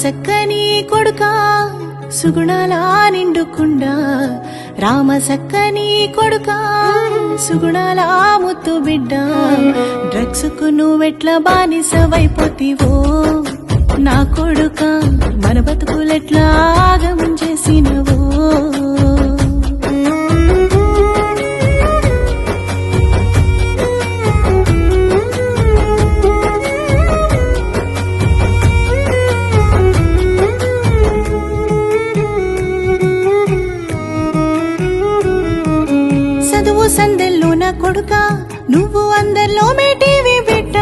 సక్కని కొడుకా సుగుణాల నిండుకుండా రామ సక్కని కొడుకా సుగుణాల ముత్తు బిడ్డ డ్రగ్స్ కు నువ్వెట్లా బానిసవైపోతివో నా కొడుకా మన బతుకులెట్లా ఆగం చేసినవో సందెల్లో నా కొడుకా నువ్వు అందరిలో మేటివి బిడ్డ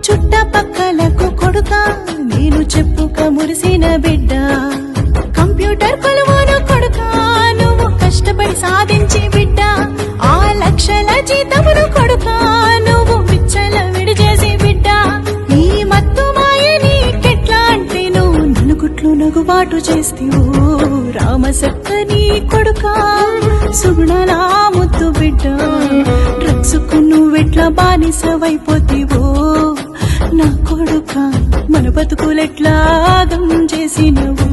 చుట్టపక్కలకు కొడుకా నేను చెప్పుక మురిసిన బిడ్డ కంప్యూటర్ కొలువును కొడుకా నువ్వు కష్టపడి సాధించి బిడ్డ ఆ లక్షల జీతమును కొడుకా నువ్వు విచ్చల విడిచేసి బిడ్డ ఈ మత్తు మాయ నీకెట్లా అంటే నువ్వు నలుగుట్లు నగుబాటు చేస్తీవో రామ సక్కని కొడుకా సుగుణాల ముత్తు బిడ్డ డ్రగ్స్ కు నువ్వెట్లా బానిసవైపోతివో నా కొడుకా మన బతుకులెట్లా ఆగం చేసినవో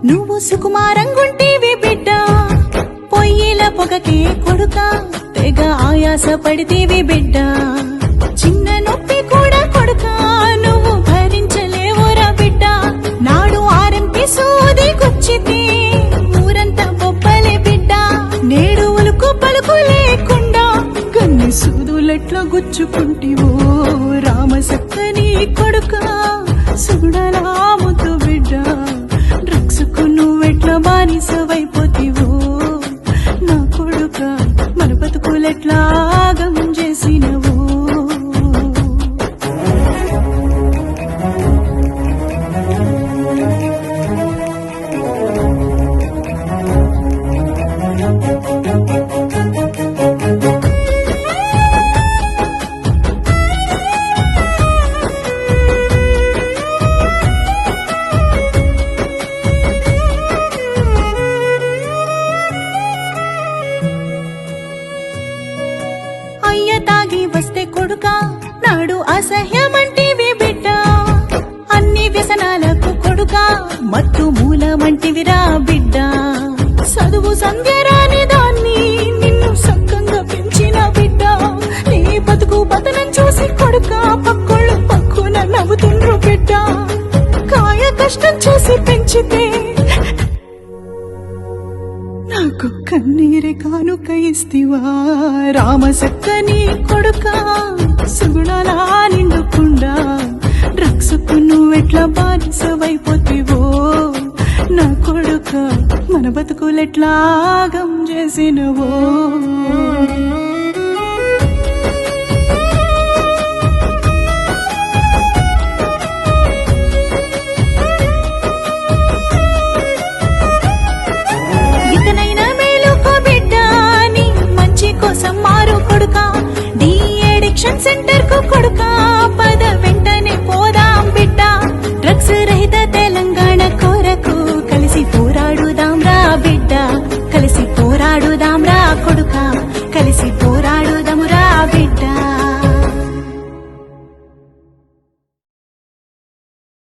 నువ్వు సుకుమారంగుంటేవి బిడ్డ పొయ్యిల పొగకే కొడుకా తెగ ఆయాస పడితేవి బిడ్డ చిన్న నొప్పి కూడా కొడుకా నువ్వు భరించలేవురా బిడ్డ నాడు ఆర్ఎంపీ సూది గుచ్చితే ఊరంతా బొబ్బలే బిడ్డ నేడు ఉలుకు పలుకు లేకుండా కన్ని సూదులెట్లా గుచ్చుకుంటివో రామ సక్కని కొడుకా సుగుణాల ముద్దు బిడ్డ నువ్వెట్లా బానిసవైపోతివో నా కొడుకా మన బతుకులెట్లా ఆగం చేసినవో తాగి వస్తే కొడుకా నాడు అసహ్యమంటివి బిడ్డ అన్ని వ్యసనాలకు కొడుకా మత్తు మూలమంటివిరా బిడ్డ చదువు సంధ్యరాని దాన్ని నిన్ను సక్కంగా పెంచిన బిడ్డ నీ బతుకు బతనం చూసి కొడుకా పక్కోళ్ళు పక్కున నవ్వుతుండ్రు బిడ్డ కాయ కష్టం చేసి పెంచితే నాకు కన్నీరే కానుక ఇస్తివా రామ సక్కని కొడుకా సుగుణాల నిండుకుండా డ్రగ్స్ కు నువ్వెట్లా బానిసవైపోతివో నా కొడుకా మన బతుకులెట్లా ఆగం చేసినవో కోసం మారు కొడుకా డి అడిక్షన్ సెంటర్